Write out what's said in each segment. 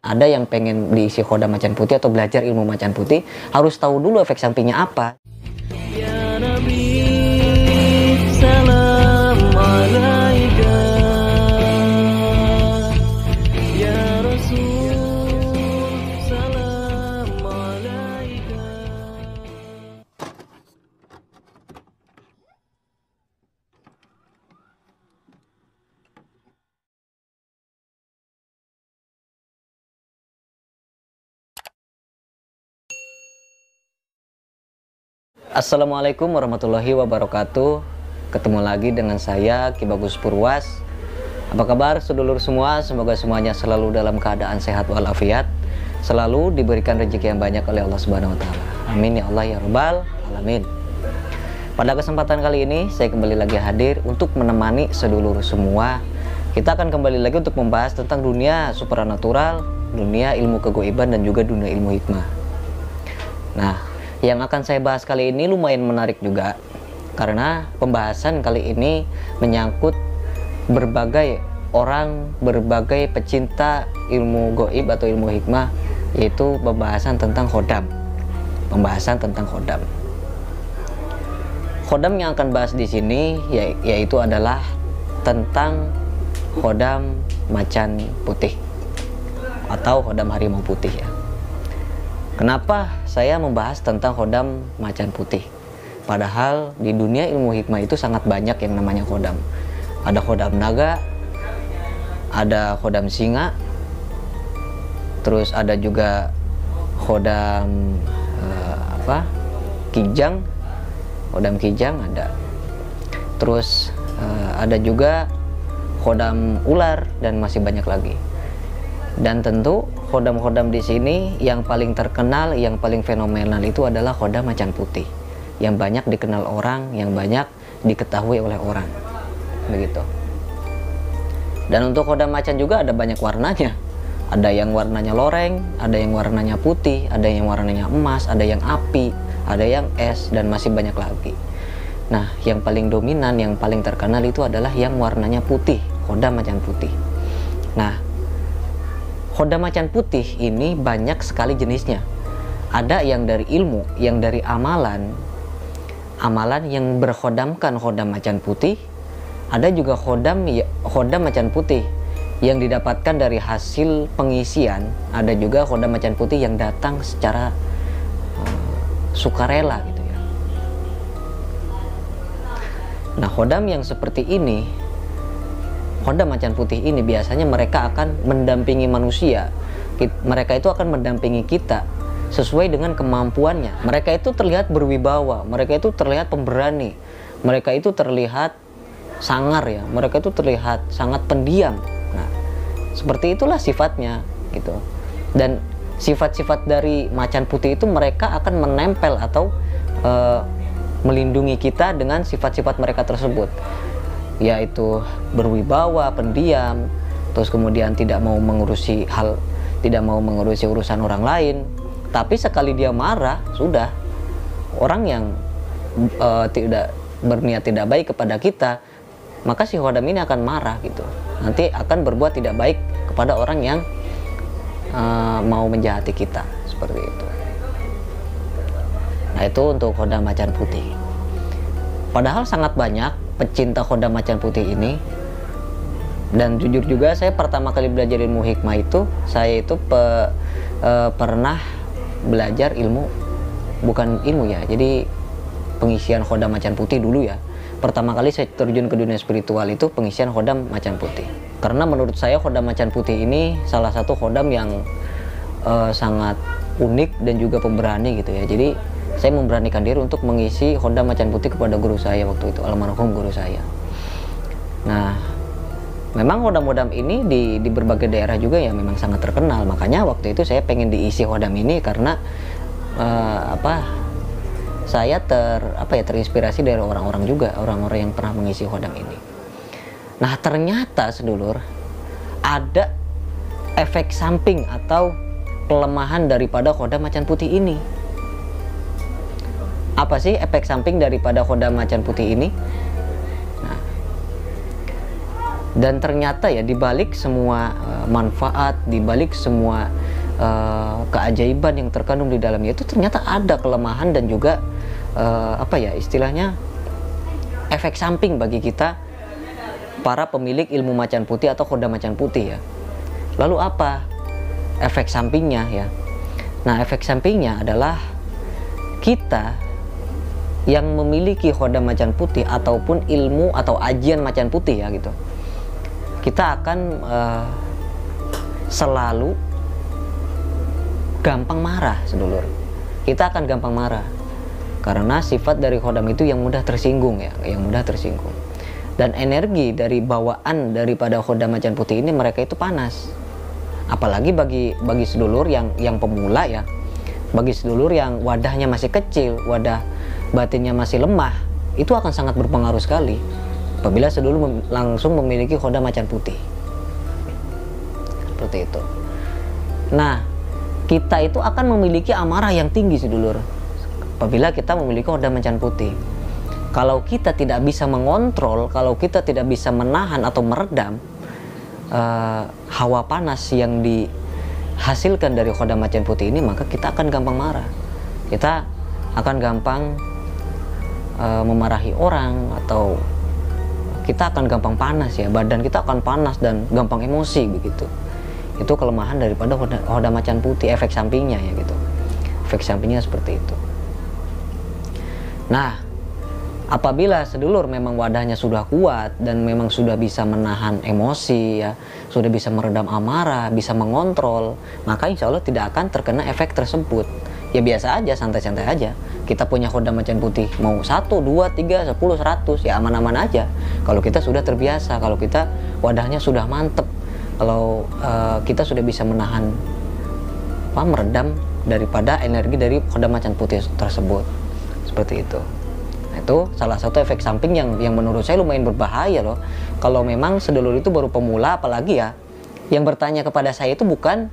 Ada yang pengen diisi khodam macan putih atau belajar ilmu macan putih, harus tahu dulu efek sampingnya apa. Ya Nabi, salam alaika. Ya Rasul, salam alaika. Assalamualaikum warahmatullahi wabarakatuh. Ketemu lagi dengan saya Ki Bagus Purwas. Apa kabar sedulur semua? Semoga semuanya selalu dalam keadaan sehat walafiat, selalu diberikan rezeki yang banyak oleh Allah Subhanahu wa taala. Amin ya Allah ya rabbal alamin. Pada kesempatan kali ini saya kembali lagi hadir untuk menemani sedulur semua. Kita akan kembali lagi untuk membahas tentang dunia supranatural, dunia ilmu kegoiban dan juga dunia ilmu hikmah. Nah, yang akan saya bahas kali ini lumayan menarik juga, karena pembahasan kali ini menyangkut berbagai orang, berbagai pecinta ilmu goib atau ilmu hikmah, yaitu pembahasan tentang khodam. Pembahasan tentang khodam. Khodam yang akan bahas di sini yaitu adalah tentang khodam macan putih atau khodam harimau putih ya. Kenapa saya membahas tentang khodam macan putih? Padahal di dunia ilmu hikmah itu sangat banyak yang namanya khodam. Ada khodam naga, ada khodam singa, terus ada juga khodam kijang, khodam kijang ada. Terus ada juga khodam ular dan masih banyak lagi. Dan tentu khodam-khodam di sini yang paling terkenal, yang paling fenomenal itu adalah khodam macan putih, yang banyak dikenal orang, yang banyak diketahui oleh orang, begitu. Dan untuk khodam macan juga ada banyak warnanya. Ada yang warnanya loreng, ada yang warnanya putih, ada yang warnanya emas, ada yang api, ada yang es, dan masih banyak lagi. Nah, yang paling dominan, yang paling terkenal itu adalah yang warnanya putih, khodam macan putih. Nah, khodam macan putih ini banyak sekali jenisnya. Ada yang dari ilmu, yang dari amalan yang berkhodamkan khodam macan putih. Ada juga khodam macan putih yang didapatkan dari hasil pengisian. Ada juga khodam macan putih yang datang secara sukarela gitu ya. Nah, khodam yang seperti ini, khodam macan putih ini biasanya mereka akan mendampingi manusia. Mereka itu akan mendampingi kita sesuai dengan kemampuannya. Mereka itu terlihat berwibawa, mereka itu terlihat pemberani, mereka itu terlihat sangar ya, mereka itu terlihat sangat pendiam. Nah, seperti itulah sifatnya gitu. Dan sifat-sifat dari macan putih itu mereka akan menempel atau melindungi kita dengan sifat-sifat mereka tersebut, yaitu berwibawa, pendiam, terus kemudian tidak mau mengurusi urusan orang lain. Tapi sekali dia marah, sudah, orang yang tidak berniat tidak baik kepada kita, maka si khodam ini akan marah gitu. Nanti akan berbuat tidak baik kepada orang yang mau menjahati kita, seperti itu. Nah, itu untuk khodam macan putih. Padahal sangat banyak pecinta khodam macan putih ini. Dan jujur juga, saya pertama kali belajar ilmu hikmah itu, saya itu pernah belajar ilmu, bukan ilmu ya, jadi pengisian khodam macan putih dulu ya. Pertama kali saya terjun ke dunia spiritual itu pengisian khodam macan putih. Karena menurut saya khodam macan putih ini salah satu khodam yang sangat unik dan juga pemberani gitu ya. Jadi saya memberanikan diri untuk mengisi khodam macan putih kepada guru saya waktu itu, almarhum guru saya. Nah, memang khodam-khodam ini di berbagai daerah juga ya memang sangat terkenal. Makanya waktu itu saya pengen diisi khodam ini karena saya terinspirasi dari orang-orang juga, orang-orang yang pernah mengisi khodam ini. Nah, ternyata sedulur, ada efek samping atau kelemahan daripada khodam macan putih ini. Apa sih efek samping daripada khodam macan putih ini? Nah, Dan ternyata ya dibalik semua manfaat, dibalik semua keajaiban yang terkandung di dalamnya itu ternyata ada kelemahan dan juga apa ya istilahnya efek samping bagi kita para pemilik ilmu macan putih atau khodam macan putih ya. Lalu apa efek sampingnya ya? Nah, efek sampingnya adalah kita yang memiliki khodam macan putih ataupun ilmu atau ajian macan putih ya gitu, kita akan selalu gampang marah sedulur. Kita akan gampang marah karena sifat dari khodam itu yang mudah tersinggung ya, yang mudah tersinggung. Dan energi dari bawaan daripada khodam macan putih ini mereka itu panas. Apalagi bagi sedulur yang pemula ya, bagi sedulur yang wadahnya masih kecil, wadah batinnya masih lemah, itu akan sangat berpengaruh sekali apabila sedulur langsung memiliki khodam macan putih. Seperti itu. Nah, kita itu akan memiliki amarah yang tinggi sedulur apabila kita memiliki khodam macan putih. Kalau kita tidak bisa mengontrol, kalau kita tidak bisa menahan atau meredam hawa panas yang dihasilkan dari khodam macan putih ini, maka kita akan gampang marah. Kita akan gampang memarahi orang, atau kita akan gampang panas ya, badan kita akan panas dan gampang emosi begitu. Itu kelemahan daripada khodam macan putih, efek sampingnya ya gitu. Efek sampingnya seperti itu. Nah, apabila sedulur memang wadahnya sudah kuat dan memang sudah bisa menahan emosi ya, sudah bisa meredam amarah, bisa mengontrol, maka insya Allah tidak akan terkena efek tersebut. Ya biasa aja, santai-santai aja. Kita punya khodam macan putih mau 1, 2, 3, 10, 100 ya aman-aman aja. Kalau kita sudah terbiasa, kalau kita wadahnya sudah mantep, kalau kita sudah bisa menahan meredam daripada energi dari khodam macan putih tersebut. Seperti itu. Nah, itu salah satu efek samping yang menurut saya lumayan berbahaya loh. Kalau memang sedulur itu baru pemula, apalagi ya yang bertanya kepada saya itu bukan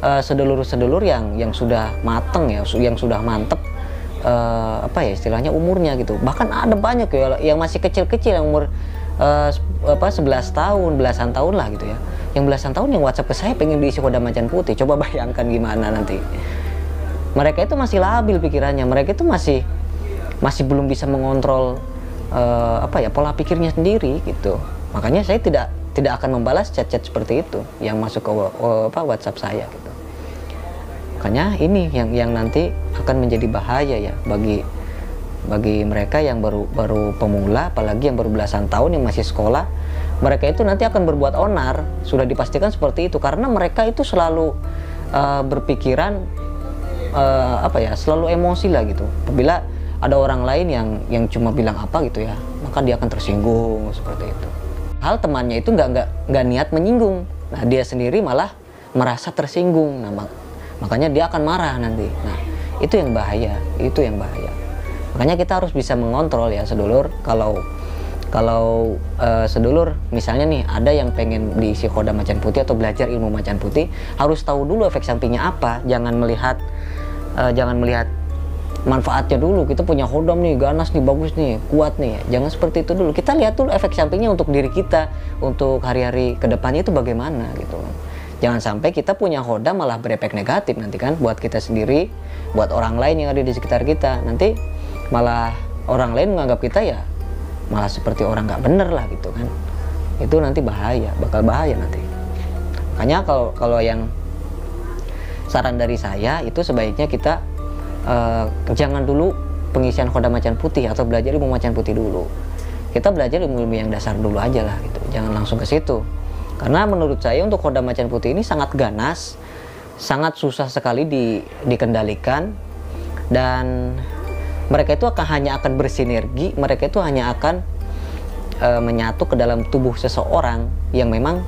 sedulur-sedulur yang sudah mateng ya, yang sudah mantep apa ya istilahnya umurnya gitu. Bahkan ada banyak ya yang masih kecil-kecil, yang umur 11 tahun, belasan tahun lah gitu ya. Yang belasan tahun yang WhatsApp ke saya pengen diisi khodam macan putih. Coba bayangkan gimana nanti. Mereka itu masih labil pikirannya, mereka itu masih belum bisa mengontrol apa ya pola pikirnya sendiri gitu. Makanya saya tidak akan membalas chat-chat seperti itu yang masuk ke WhatsApp saya gitu. Makanya ini yang nanti akan menjadi bahaya ya bagi mereka yang baru pemula, apalagi yang baru belasan tahun, yang masih sekolah. Mereka itu nanti akan berbuat onar, sudah dipastikan seperti itu, karena mereka itu selalu berpikiran apa ya, selalu emosi lah gitu. Apabila ada orang lain yang cuma bilang apa gitu ya, maka dia akan tersinggung seperti itu. Hal temannya itu nggak niat menyinggung, nah dia sendiri malah merasa tersinggung. Nah, makanya dia akan marah nanti. Nah, itu yang bahaya, itu yang bahaya. Makanya kita harus bisa mengontrol ya sedulur. Kalau sedulur misalnya nih ada yang pengen diisi khodam macan putih atau belajar ilmu macan putih, harus tahu dulu efek sampingnya apa. Jangan melihat manfaatnya dulu. Kita punya khodam nih, ganas nih, bagus nih, kuat nih. Jangan seperti itu dulu. Kita lihat dulu efek sampingnya untuk diri kita, untuk hari-hari kedepannya itu bagaimana gitu. Jangan sampai kita punya khodam malah berefek negatif nanti kan, buat kita sendiri, buat orang lain yang ada di sekitar kita. Nanti malah orang lain menganggap kita ya malah seperti orang nggak bener lah gitu kan. Itu nanti bahaya, bakal bahaya nanti. Makanya kalau yang saran dari saya itu sebaiknya kita jangan dulu pengisian khodam macan putih atau belajar ilmu macan putih dulu. Kita belajar ilmu yang dasar dulu aja lah gitu. Jangan langsung ke situ. Karena menurut saya untuk khodam macan putih ini sangat ganas, sangat susah sekali dikendalikan, dan mereka itu hanya akan bersinergi, mereka itu hanya akan menyatu ke dalam tubuh seseorang yang memang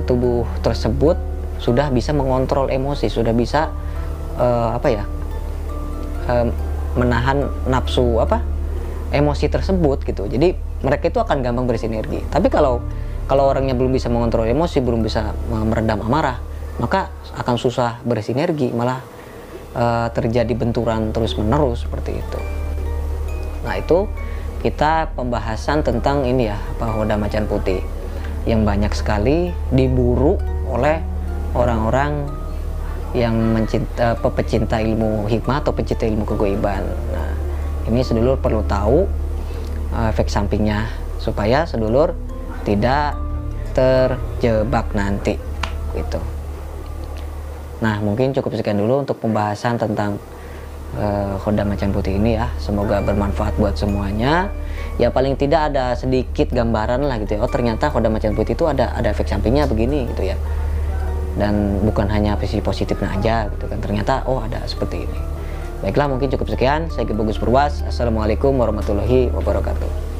tubuh tersebut sudah bisa mengontrol emosi, sudah bisa menahan nafsu emosi tersebut gitu. Jadi mereka itu akan gampang bersinergi. Tapi kalau orangnya belum bisa mengontrol emosi, belum bisa meredam amarah, maka akan susah bersinergi, malah terjadi benturan terus-menerus seperti itu. Nah, itu kita pembahasan tentang ini ya, khodam macan putih. yang banyak sekali diburu oleh orang-orang yang pecinta ilmu hikmah atau pecinta ilmu kegoiban. Nah, ini sedulur perlu tahu efek sampingnya supaya sedulur tidak terjebak nanti gitu. Nah, mungkin cukup sekian dulu untuk pembahasan tentang khodam macan putih ini ya. Semoga bermanfaat buat semuanya. Ya paling tidak ada sedikit gambaran lah gitu ya. Oh, ternyata khodam macan putih itu ada efek sampingnya begini gitu ya. Dan bukan hanya sisi positifnya aja gitu kan. Ternyata oh ada seperti ini. Baiklah, mungkin cukup sekian. Saya Bagus Purwas. Assalamualaikum warahmatullahi wabarakatuh.